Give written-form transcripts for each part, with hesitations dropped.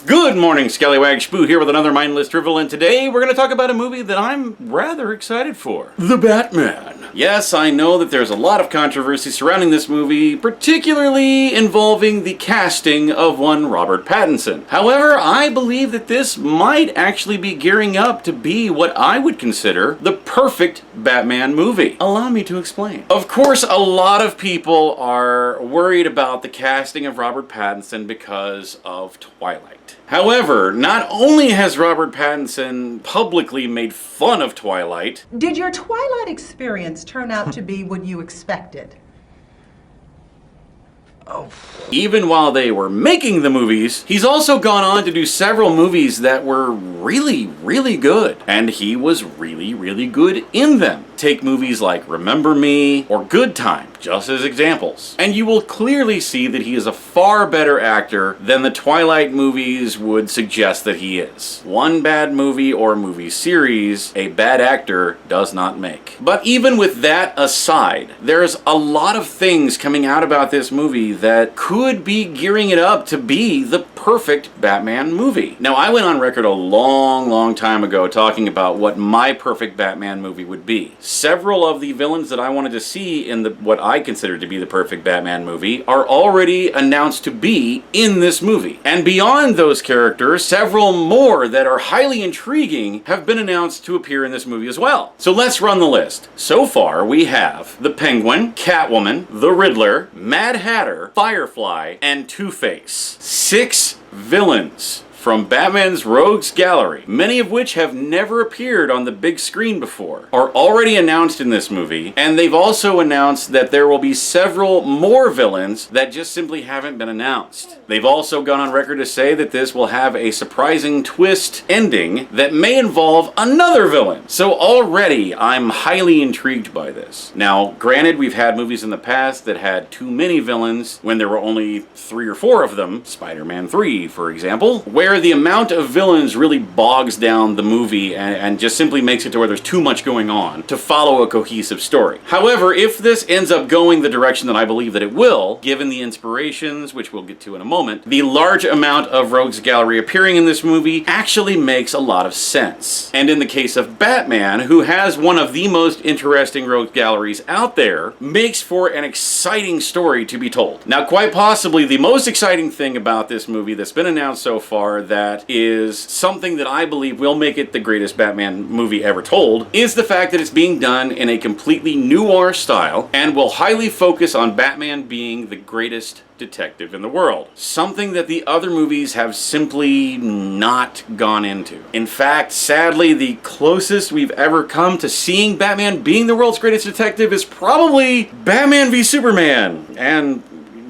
Good morning, Scallywag Spoo here with another mindless drivel, and today we're going to talk about a movie that I'm rather excited for. The Batman. Yes, I know that there's a lot of controversy surrounding this movie, particularly involving the casting of one Robert Pattinson. However, I believe that this might actually be gearing up to be what I would consider the perfect Batman movie. Allow me to explain. Of course, a lot of people are worried about the casting of Robert Pattinson because of Twilight. However, not only has Robert Pattinson publicly made fun of Twilight... Did your Twilight experience turn out to be what you expected? Even while they were making the movies, he's also gone on to do several movies that were really good. And he was really good in them. Take movies like Remember Me or Good Time, just as examples. And you will clearly see that he is a far better actor than the Twilight movies would suggest that he is. One bad movie or movie series, a bad actor does not make. But even with that aside, there's a lot of things coming out about this movie that could be gearing it up to be the perfect Batman movie. Now, I went on record a long time ago talking about what my perfect Batman movie would be. Several of the villains that I wanted to see in what I consider to be the perfect Batman movie are already announced to be in this movie. And beyond those characters, several more that are highly intriguing have been announced to appear in this movie as well. So let's run the list. So far, we have the Penguin, Catwoman, the Riddler, Mad Hatter, Firefly, and Two-Face. 6 villains from Batman's Rogues Gallery, many of which have never appeared on the big screen before, are already announced in this movie, and they've also announced that there will be several more villains that just simply haven't been announced. They've also gone on record to say that this will have a surprising twist ending that may involve another villain. So already, I'm highly intrigued by this. Now, granted, we've had movies in the past that had too many villains when there were only 3 or 4 of them, Spider-Man 3, for example, where the amount of villains really bogs down the movie and just simply makes it to where there's too much going on to follow a cohesive story. However, if this ends up going the direction that I believe that it will, given the inspirations, which we'll get to in a moment, the large amount of Rogues Gallery appearing in this movie actually makes a lot of sense. And in the case of Batman, who has one of the most interesting Rogues Galleries out there, makes for an exciting story to be told. Now, quite possibly the most exciting thing about this movie that's been announced so far that is something that I believe will make it the greatest Batman movie ever told, is the fact that it's being done in a completely noir style and will highly focus on Batman being the greatest detective in the world. Something that the other movies have simply not gone into. In fact, sadly, the closest we've ever come to seeing Batman being the world's greatest detective is probably Batman v Superman. And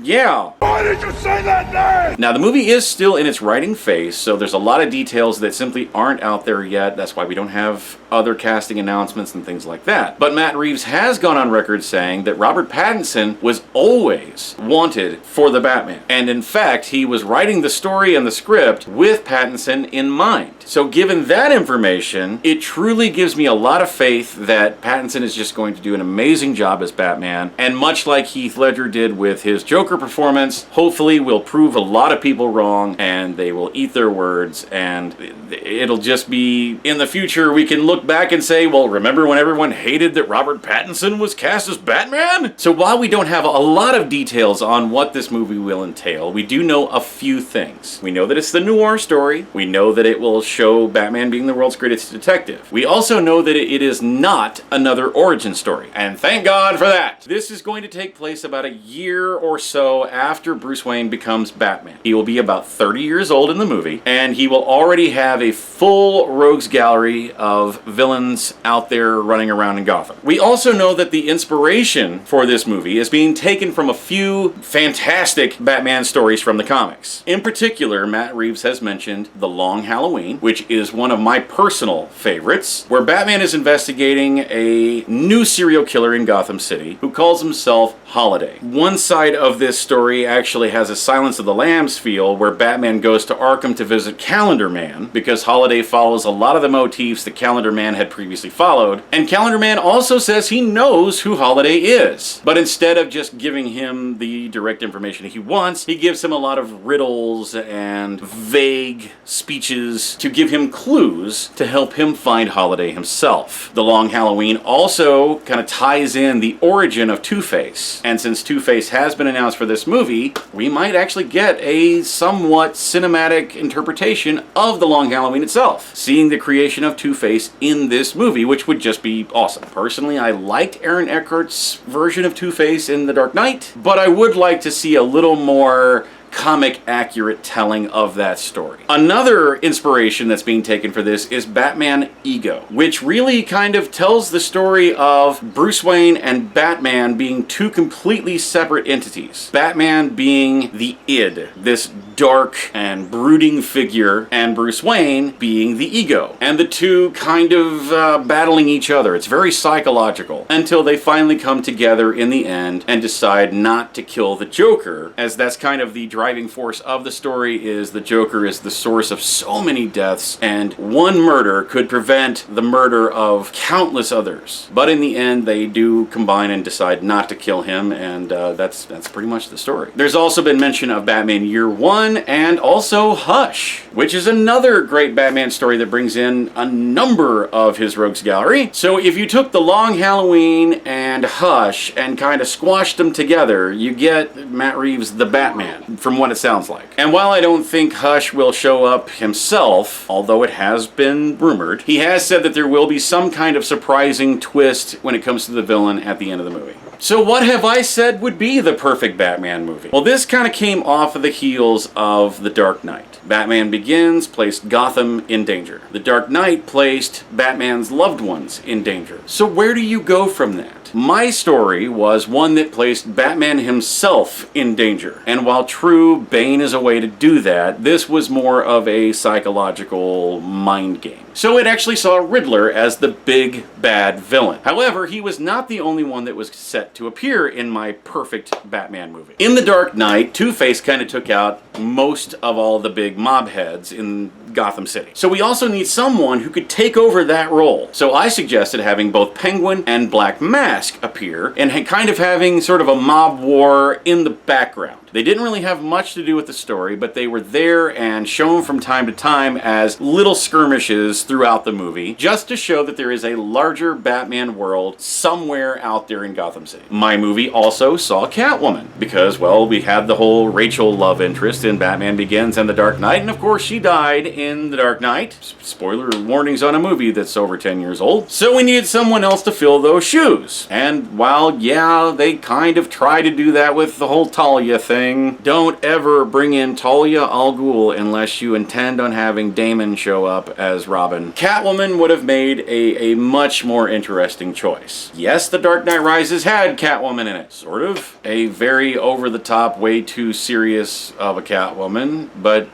yeah. Why did you say that name? Now, the movie is still in its writing phase, so there's a lot of details that simply aren't out there yet. That's why we don't have other casting announcements and things like that. But Matt Reeves has gone on record saying that Robert Pattinson was always wanted for the Batman. And in fact, he was writing the story and the script with Pattinson in mind. So given that information, it truly gives me a lot of faith that Pattinson is just going to do an amazing job as Batman. And much like Heath Ledger did with his Joker performance, hopefully will prove a lot of people wrong and they will eat their words, and it'll just be, in the future, we can look back and say, well, remember when everyone hated that Robert Pattinson was cast as Batman? So while we don't have a lot of details on what this movie will entail, we do know a few things. We know that it's the noir story. We know that it will show Batman being the world's greatest detective. We also know that it is not another origin story, and thank God for that. This is going to take place about a year or so after Bruce Wayne becomes Batman. He will be about 30 years old in the movie, and he will already have a full Rogues Gallery of villains out there running around in Gotham. We also know that the inspiration for this movie is being taken from a few fantastic Batman stories from the comics. In particular, Matt Reeves has mentioned The Long Halloween, which is one of my personal favorites, where Batman is investigating a new serial killer in Gotham City who calls himself Holiday. One side of this this story actually has a Silence of the Lambs feel, where Batman goes to Arkham to visit Calendar Man, because Holiday follows a lot of the motifs that Calendar Man had previously followed, and Calendar Man also says he knows who Holiday is. But instead of just giving him the direct information he wants, he gives him a lot of riddles and vague speeches to give him clues to help him find Holiday himself. The Long Halloween also kind of ties in the origin of Two-Face, and since Two-Face has been announced for this movie, we might actually get a somewhat cinematic interpretation of The Long Halloween itself, seeing the creation of Two-Face in this movie, which would just be awesome. Personally, I liked Aaron Eckhart's version of Two-Face in The Dark Knight, but I would like to see a little more comic accurate telling of that story. Another inspiration that's being taken for this is Batman Ego, which really kind of tells the story of Bruce Wayne and Batman being two completely separate entities. Batman being the id, this dark and brooding figure, and Bruce Wayne being the ego, and the two kind of battling each other. It's very psychological until they finally come together in the end and decide not to kill the Joker, as that's kind of the driving force of the story. Is the Joker is the source of so many deaths, and one murder could prevent the murder of countless others. But in the end, they do combine and decide not to kill him, and that's pretty much the story. There's also been mention of Batman Year One and also Hush, which is another great Batman story that brings in a number of his rogues gallery. So if you took The Long Halloween and Hush and kind of squashed them together, you get Matt Reeves' The Batman, from what it sounds like. And while I don't think Hush will show up himself, although it has been rumored, he has said that there will be some kind of surprising twist when it comes to the villain at the end of the movie. So what have I said would be the perfect Batman movie? Well, this kind of came off of the heels of The Dark Knight. Batman Begins placed Gotham in danger. The Dark Knight placed Batman's loved ones in danger. So where do you go from that? My story was one that placed Batman himself in danger. And while true, Bane is a way to do that, this was more of a psychological mind game. So it actually saw Riddler as the big bad villain. However, he was not the only one that was set to appear in my perfect Batman movie. In The Dark Knight, Two-Face kind of took out most of all the big mob heads in Gotham City. So we also need someone who could take over that role. So I suggested having both Penguin and Black Mask appear and kind of having sort of a mob war in the background. They didn't really have much to do with the story, but they were there and shown from time to time as little skirmishes throughout the movie, just to show that there is a larger Batman world somewhere out there in Gotham City. My movie also saw Catwoman, because, well, we had the whole Rachel love interest in Batman Begins and The Dark Knight, and of course she died in The Dark Knight. Spoiler warnings on a movie that's over 10 years old. So we needed someone else to fill those shoes. And while, yeah, they kind of try to do that with the whole Talia thing, don't ever bring in Talia al Ghul unless you intend on having Damon show up as Robin. Catwoman would have made a much more interesting choice. Yes, The Dark Knight Rises had Catwoman in it. Sort of. A very over-the-top, way too serious of a Catwoman, but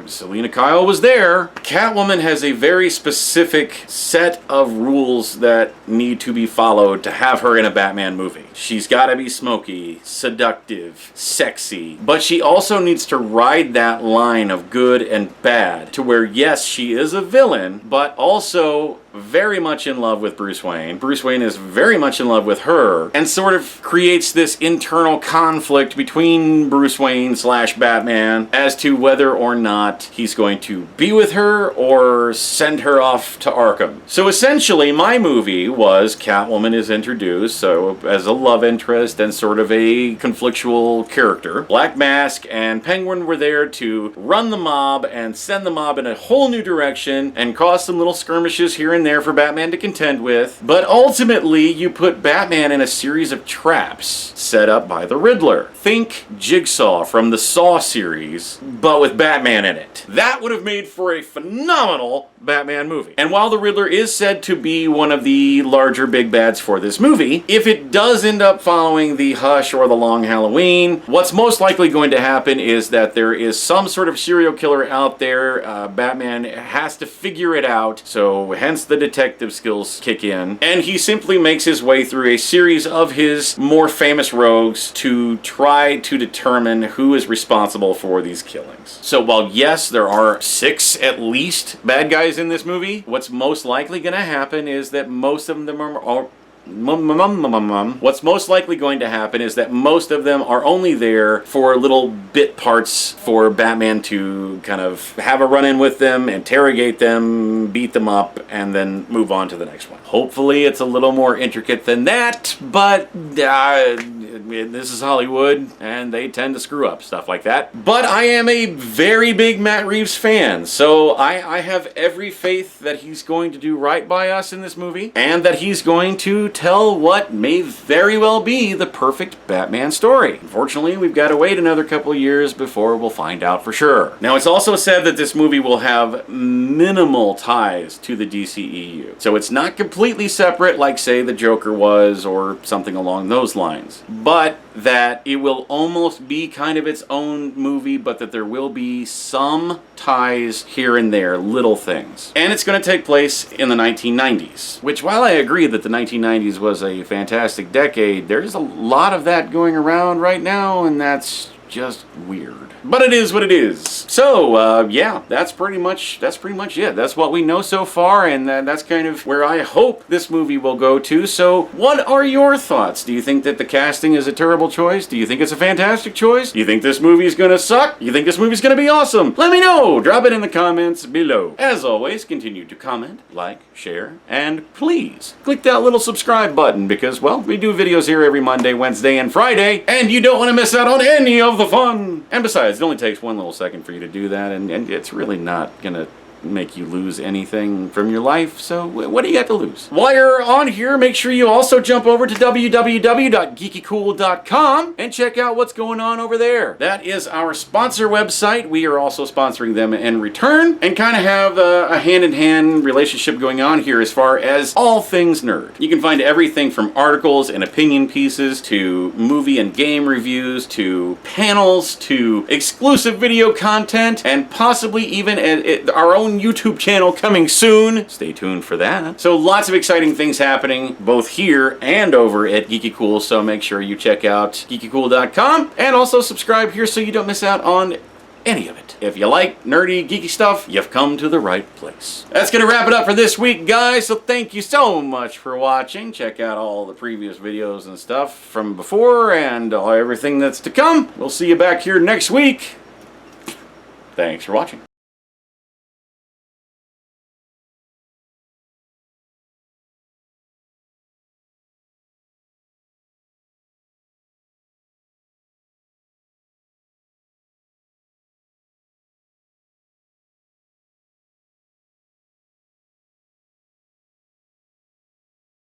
Selena Kyle was there. Catwoman has a very specific set of rules that need to be followed to have her in a Batman movie. She's got to be smoky, seductive, sexy, but she also needs to ride that line of good and bad to where, yes, she is a villain, but also very much in love with Bruce Wayne. Bruce Wayne is very much in love with her, and sort of creates this internal conflict between Bruce Wayne / Batman as to whether or not he's going to be with her or send her off to Arkham. So essentially, my movie was Catwoman is introduced, so as a love interest and sort of a conflictual character. Black Mask and Penguin were there to run the mob and send the mob in a whole new direction and cause some little skirmishes here and there for Batman to contend with. But ultimately, you put Batman in a series of traps set up by the Riddler. Think Jigsaw from the Saw series, but with Batman in it. That would have made for a phenomenal Batman movie. And while the Riddler is said to be one of the larger big bads for this movie, if it does end up following the Hush or the Long Halloween, what's most likely going to happen is that there is some sort of serial killer out there. Batman has to figure it out, so hence the detective skills kick in, and he simply makes his way through a series of his more famous rogues to try to determine who is responsible for these killings. So while yes, there are 6 at least bad guys in this movie, what's most likely going to happen is that most of them are What's most likely going to happen is that most of them are only there for little bit parts for Batman to kind of have a run-in with them, interrogate them, beat them up, and then move on to the next one. Hopefully it's a little more intricate than that, but this is Hollywood, and they tend to screw up stuff like that. But I am a very big Matt Reeves fan, so I have every faith that he's going to do right by us in this movie, and that he's going to tell what may very well be the perfect Batman story. Unfortunately, we've got to wait another couple years before we'll find out for sure. Now, it's also said that this movie will have minimal ties to the DCEU. So it's not completely separate like, say, the Joker was or something along those lines. But that it will almost be kind of its own movie, but that there will be some ties here and there, little things. And it's going to take place in the 1990s, which, while I agree that the 1990s was a fantastic decade, there's a lot of that going around right now, and that's just weird. But it is what it is. So, yeah, that's pretty much it. That's what we know so far, and that's kind of where I hope this movie will go to. So, what are your thoughts? Do you think that the casting is a terrible choice? Do you think it's a fantastic choice? Do you think this movie is gonna suck? Do you think this movie's gonna be awesome? Let me know! Drop it in the comments below. As always, continue to comment, like, share, and please click that little subscribe button because, well, we do videos here every Monday, Wednesday, and Friday, and you don't want to miss out on any of the fun! And besides, it only takes one little second for you to do that, and it's really not gonna make you lose anything from your life, so what do you got to lose? While you're on here, make sure you also jump over to www.geekycool.com and check out what's going on over there. That is our sponsor website. We are also sponsoring them in return, and kind of have a hand-in-hand relationship going on here as far as all things nerd. You can find everything from articles and opinion pieces to movie and game reviews to panels to exclusive video content and possibly even our own YouTube channel coming soon. Stay tuned for that. So lots of exciting things happening both here and over at Geeky Cool, so make sure you check out geekycool.com and also subscribe here so you don't miss out on any of it. If you like nerdy, geeky stuff, you've come to the right place. That's gonna wrap it up for this week, guys, so thank you so much for watching. Check out all the previous videos and stuff from before and everything that's to come. We'll see you back here next week. Thanks for watching.